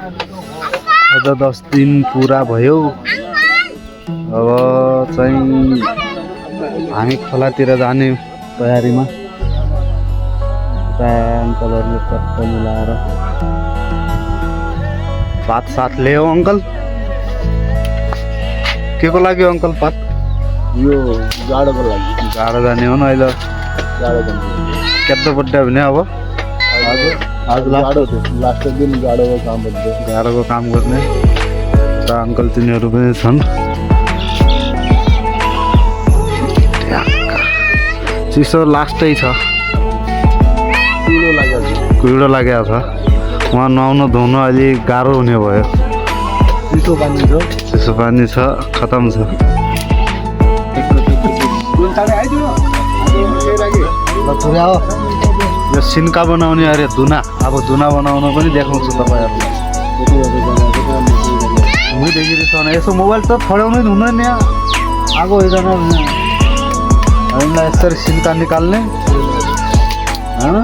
अझ 10 दिन पुरा भयो। अब चाहिँ हामी खोलातिर जाने तयारीमा। अङ्कलहरूले टक्क मिलाएर पात साथ ल्यायो। अङ्कल के को लागि अङ्कल पात? यो जाडोको लागि। जाडो जाने हो न अहिले। जाडो जाने केत्तो पड्यो भने अब आज लास्ट दिन जाडोको काम गर्छ। जाडोको काम गर्ने त अङ्कल तिनीहरू पनि छन्। चिसो लास्टै छ। कुहिरो लागेको छ। उहाँ नुहाउनु धुनु अलि गाह्रो हुने भयो। चिसो पानी छ खतम छ। यो सिन्का बनाउने अरे धुना। अब धुना बनाउन पनि देखाउँछु तपाईँहरूलाई। देखिरहेछ भने यसो मोबाइल त छोड्याउनै हुँदैन यहाँ। आगो होइन हामीलाई यसरी सिन्का निकाल्ने होइन।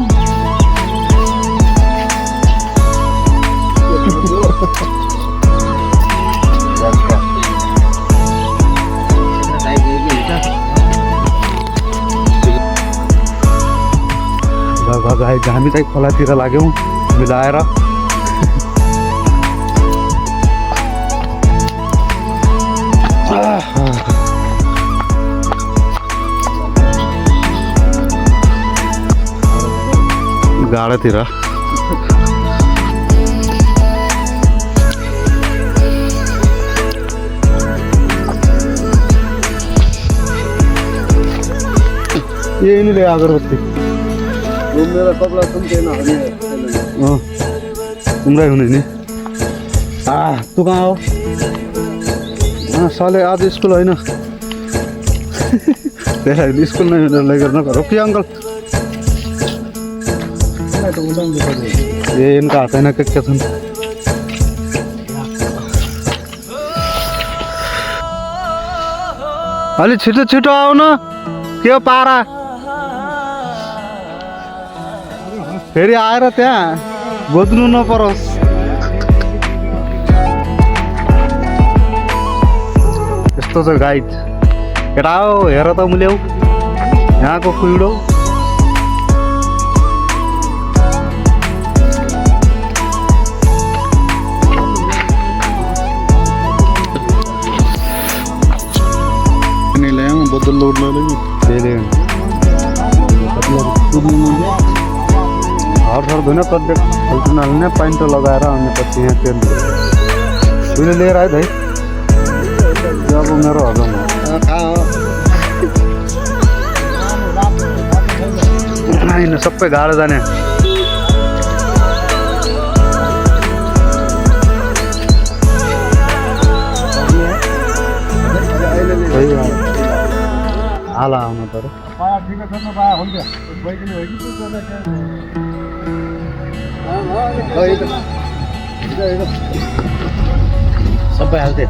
हामी चाहिँ खोलातिर लाग्यौँ मिलाएर। गाडातिर यही नहीं ले अगरबत्ती मेरा कपड़ा तुम देना तुमराई हुने नि। तँ कहाँ हो? साले आज स्कुल होइन। त्यही स्कुल नै लगेर नगर कि अङ्कल। ए इनका हातैन के छन्। अलि छिटो छिटो आउन। के हो पारा? फेरि आएर त्यहाँ गोद्नु नपरोस्। यस्तो छ गाइड। केटा हो हेर त मुल्याउ यहाँको कुहिरो। बदल लोड हर धुन प्रत्येक हल्चुन हाल्ने पाइन्टो लगाएर अनि पछि यहाँ तेल तुले लिएर आयो भाइ। अब मेरो हजम होइन सबै गाह्रो जाने। हाला आउनु पर्यो। सबै हाल्थे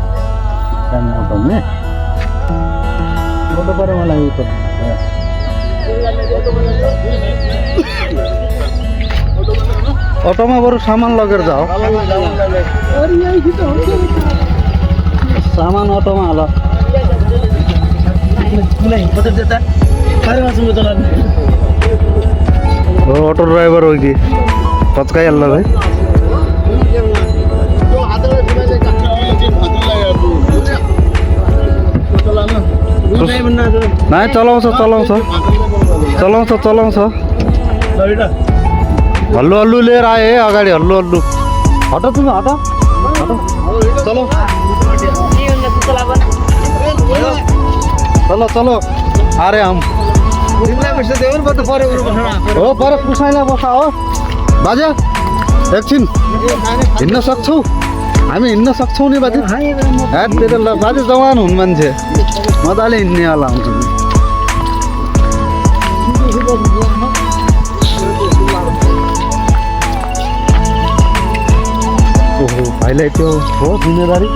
उठाउने फोटो पऱ्यो मलाई। अटोमा बरु सामान लगेर जाऊ। सामान अटोमा हाल। अटो ड्राइभर हो कि पचकाइहाल्छ भाइ। नाइ चलाउँछ चलाउँछ चलाउँछ चलाउँछ। हल्लु हल्लु लिएर आए है अगाडि। हल्लु हल्लु हट तिमी हट हट चलो चलो चलो। अरे हम हो पर पुसाइला बसा हो बाजे एकछिन हिँड्न सक्छौ? हामी हिँड्न सक्छौँ नि बाजे। ल बाजे जवान हुन् मान्छे मजाले हिँड्नेवाला हुन्छ। ओहो भाइलाई त्यो हो जिम्मेदारी।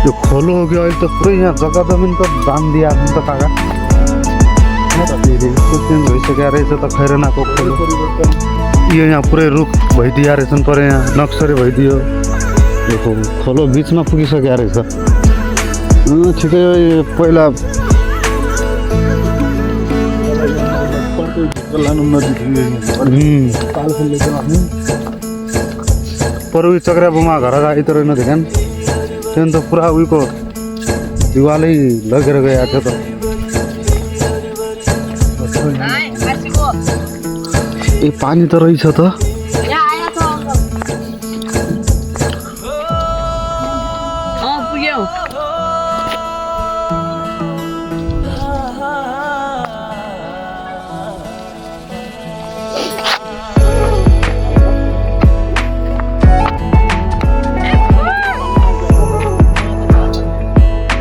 यो खोलो हो कि अहिले त पुरै यहाँ जग्गा जमिन त दाम दिइहाल्नु त काका। चेन्ज भइसकेको रहेछ त खैरनाको खोलो यो यहाँ पुरै रुख भइदिया रहेछन् पर यहाँ नक्सरी भइदियो यो खोलो बिचमा पुगिसकेको रहेछ ठिकै पहिला परवी चक्रा बुमा घर आइ त रहेन ध्यान त्यहाँ त पुरा उयोको दिवालै लगेर गएको थियो त ए पानी त रहेछ त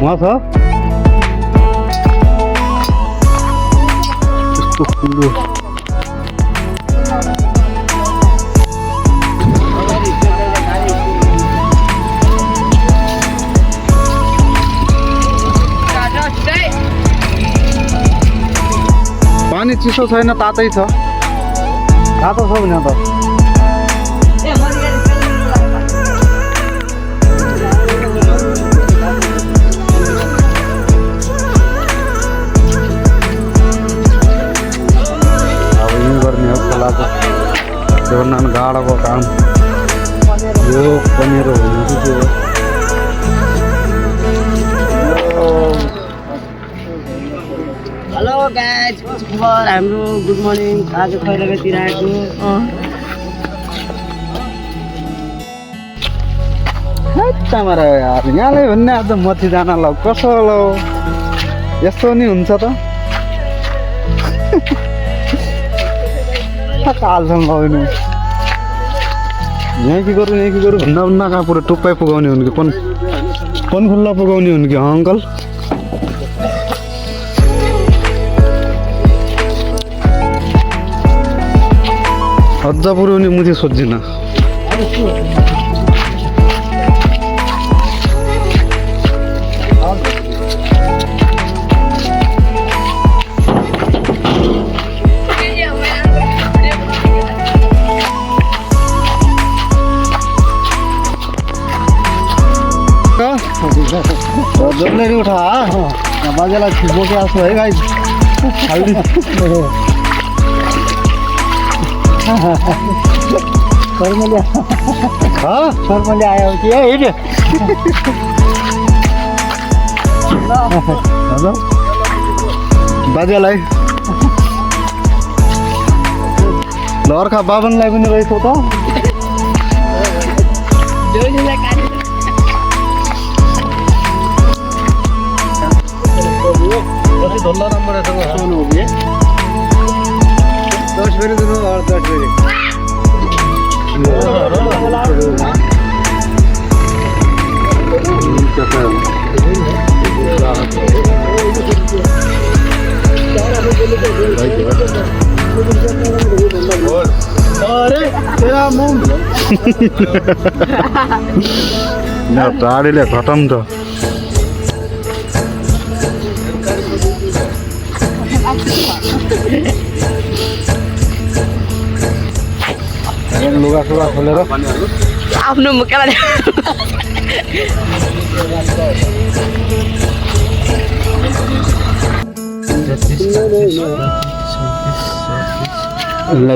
वहाँ छ यस्तो ठुलो पानी चिसो छैन तातै छ तातो छ भने त जवरनान गाडाको काम यो पनिर हेलो गाइज खबर हाम्रो गुड मर्निङ आज खैरगातिर आएको मारा यार यहाँलाई भन्ने आज मथि जान ल कसो ल यस्तो नि हुन्छ त कालसँग लगाउनु यहाँ के गरौँ भन्दा भन्दा कहाँ पुरा टुप्पाइ पुगाउने हुन् कि पन खुल्ला पुगाउने हुन् कि अङ्कल अझ पुऱ्याउने मुझे सोच्दिन जल्दी उठा बाजेलाई बोके आसो है गाइस सरमले आयो कि हेऱ्यो बाजेलाई ल अर्का बाबनलाई पनि रहेछ त धोल्ला नंबर है तो सोन हो गया 10 फेरी दोनों और 10 फेरी अरे तेरा मुंह ना गाडीले खतम त लुगा सुगा खोलेर आफ्नो मुखलाई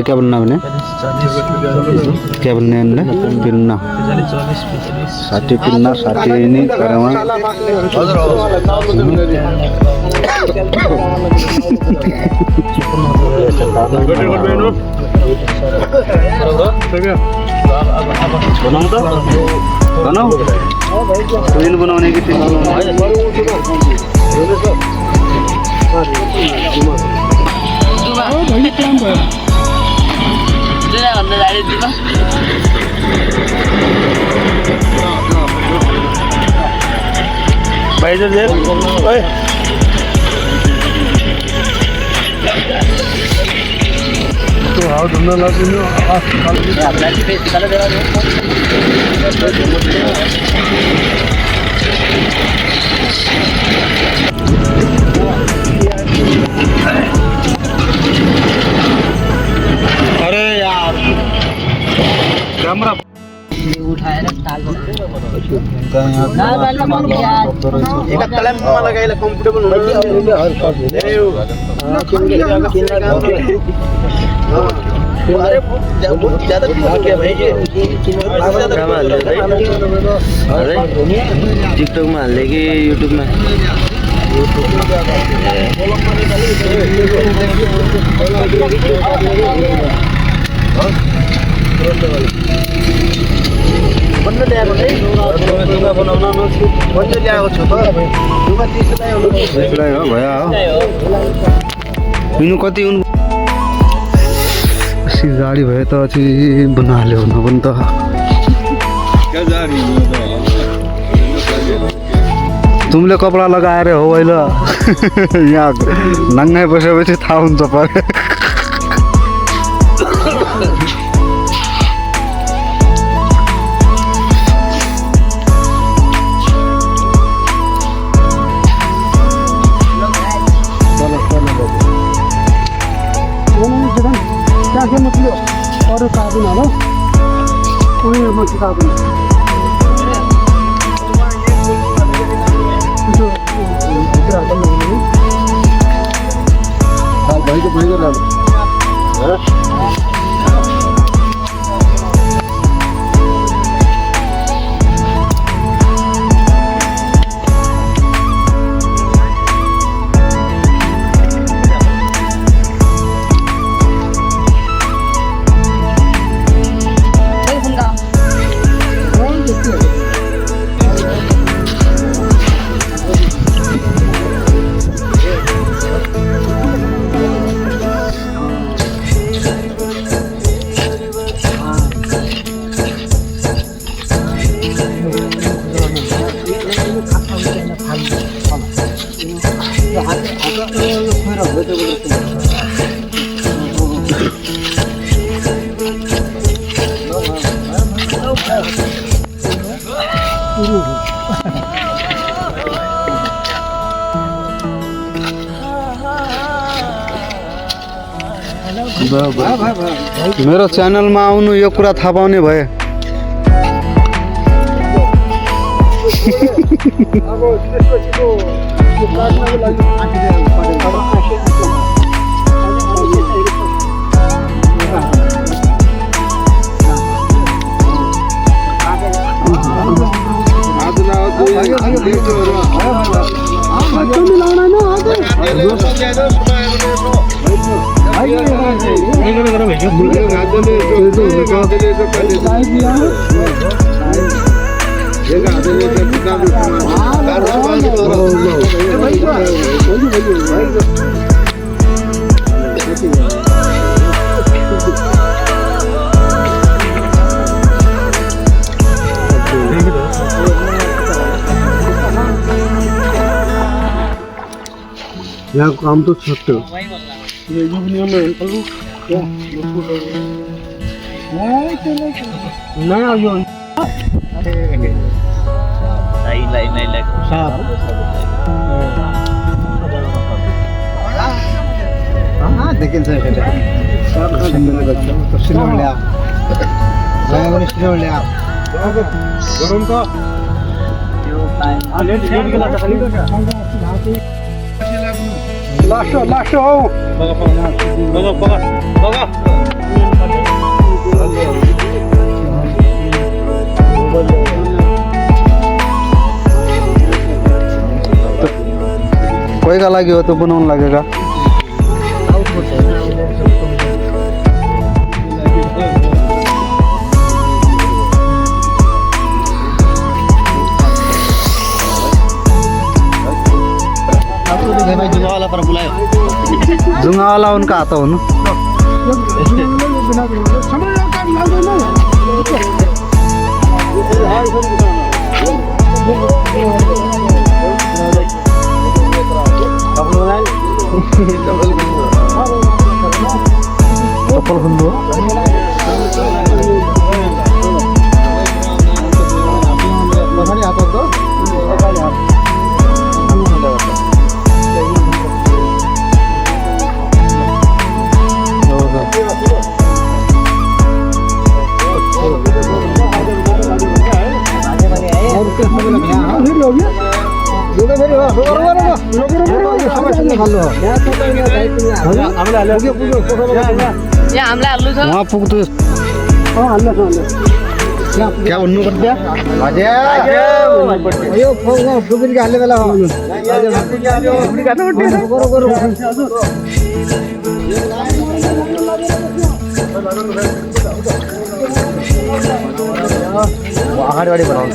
क्या बनना बने क्या बनने पिन्ना 60 पिन्ना 60 नहीं करवा बनाओ ट्रेन बनाने की थी भाई जो दे ओए तो हाउ धंधा लागे नो अपना की फेस निकाल दे रहा है एका तळ्यात तुम्हाला गायला कम्फर्टेबल अरे बहुत ज्यादा हो गया भाई अरे टिकटॉक में हाल कि यूट्यूब में बंद ल्याएको चाहिँ बनाउन बंद ल्याएको छु त दुमा 30 रुपैयाँ हो भया हो इनु कति उन सी गाडी भए त अछि बनाले हुन पनि त तुमले कपडा लगाएर हो अहिले यहाँ नङ्गाइ बसेपछि थाहा हुन्छ पर अरू कार्बन होला उयो मछली कार्बन मेरो च्यानलमा आउनु यो कुरा थाहा पाउने भए यहाँ काम तो छोटे ये नया यो देखिन्छ गरम त लास्ट हौ कोहीका लागि हो त्यो बनाउनु लागेका जुङ्गावाला उनका हात हुनु चप्पल खुल्नु वहाँ पुग्छु क्या भन्नु पर्छ अगाडि बनाउँछ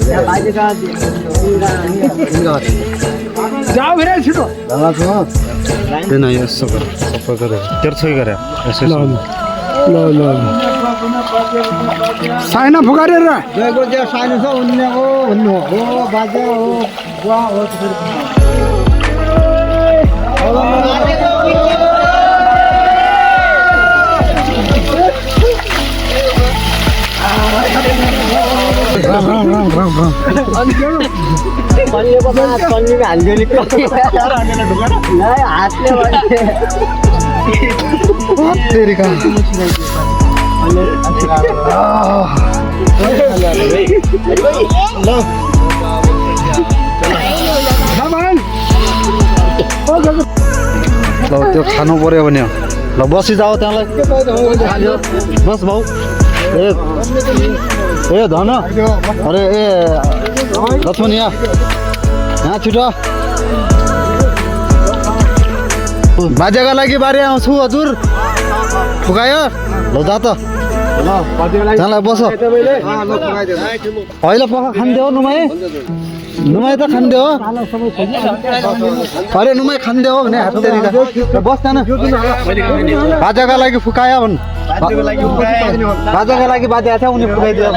त्यही नै यसो गर सबै गरेर तेर्छै गरे यसो साइना फुकारेर गएको त्यो साइना छ उनीको भन्नु हो बाजा हो बुवा हो त्यो खानु पर्यो भने ल बसी जाऊ त्यहाँलाई बस भाउ ए धन अरे ए लक्ष्मण यहाँ छिटो बाजेका लागि बारे आउँछु हजुर फुकायो ल जा त त्यहाँलाई बस अहिले पख खानिदियो नुमाई नुमाई त खानिदियो अरे नुमाई खानिदियो भने हात तेरिका बस न बाजाका लागि फुकायो भन् बाजाका लागि बाजा छ उनी फुकाइदियो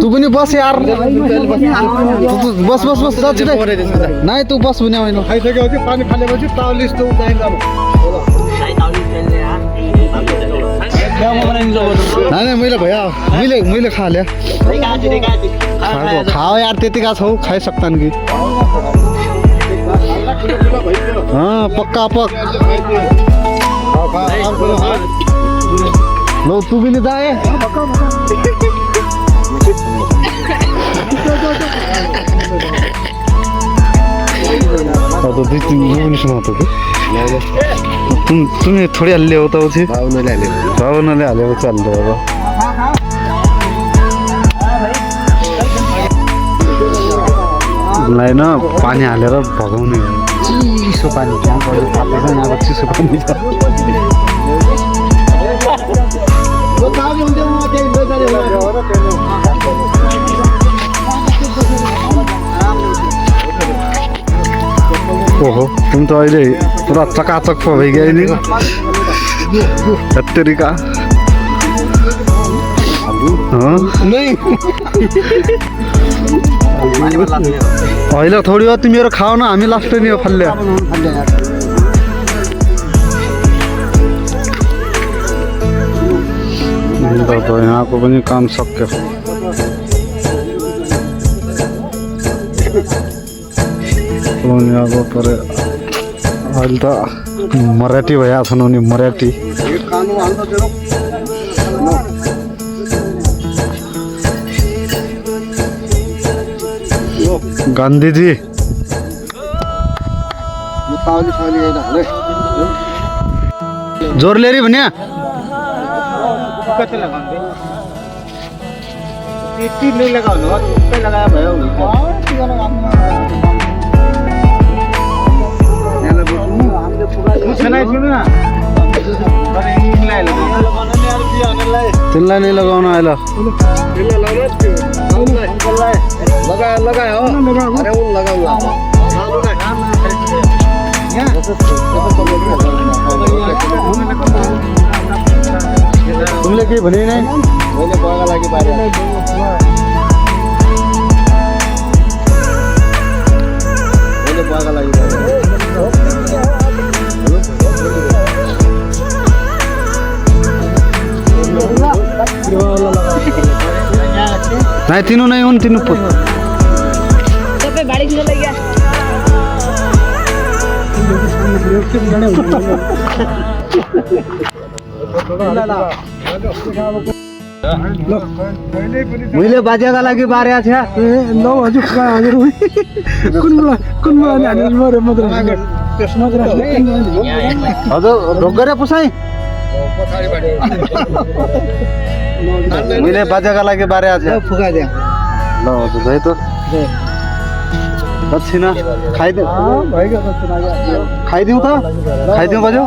तू पनि बस यार बस बस बस नाइ तू बस भने होइन खाइसक्यो पानी फालेपछि ताउलिस तू नहीं मैले भैया मैले खा लिया खाओ यार त्यतिका छौ खाइ सक्छन् कि पक्का पक लो तू पनि जा तो दुई तीन नहीं सुनाता तुम्हें थोड़ी हल्ले होता उसे भावनाले हालेको चल रहा लाई न पानी हालेर भगाउने चिसो पानी त्यहाँ पऱ्यो अब चिसो पानी छ ओहो तुम तो अहिले पुरा चकाचक पो भइगयो नि तरीका अहिले थोड़ी हो तिमी मेरो खाओ न हामी लास्ट नि हो फल्ले यहाँको पनि काम सक्यो अब पर अहिले त मराठी भइरहेको छन् उनी मराठी गान्धीजी जोर लेरी भन्या तिनलाई नै लगाउन आइल लगायो अरे उ लगाउला तुमले के भने नै मैले बगा लागि पारे मैले बगा लागि नहीं तीनों नहीं उन तीनों पुत पे बाड़ी किलो लग गया मैले बाजेका लागि बारेको थिएँ हजुर ढोगरे पुसाइ मैले बाजेका लागि बारेको थिएँ फुकाइदियो ल हजुर है त दक्षिणा खाइदिउँ खाइदिउँ त खाइदिउँ बाजु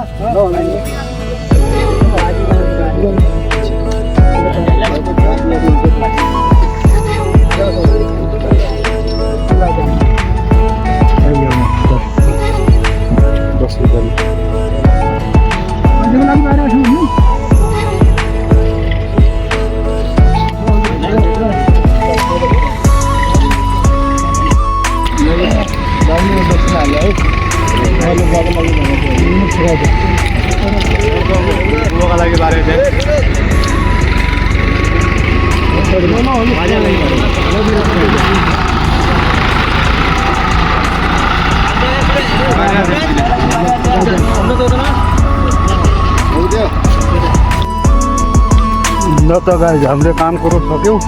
ल त गाइज हामीले काम कुरो सक्यौँ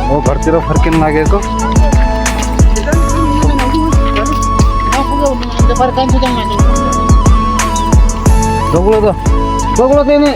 हो घरतिर फर्किन लागेको दोग्लो त नि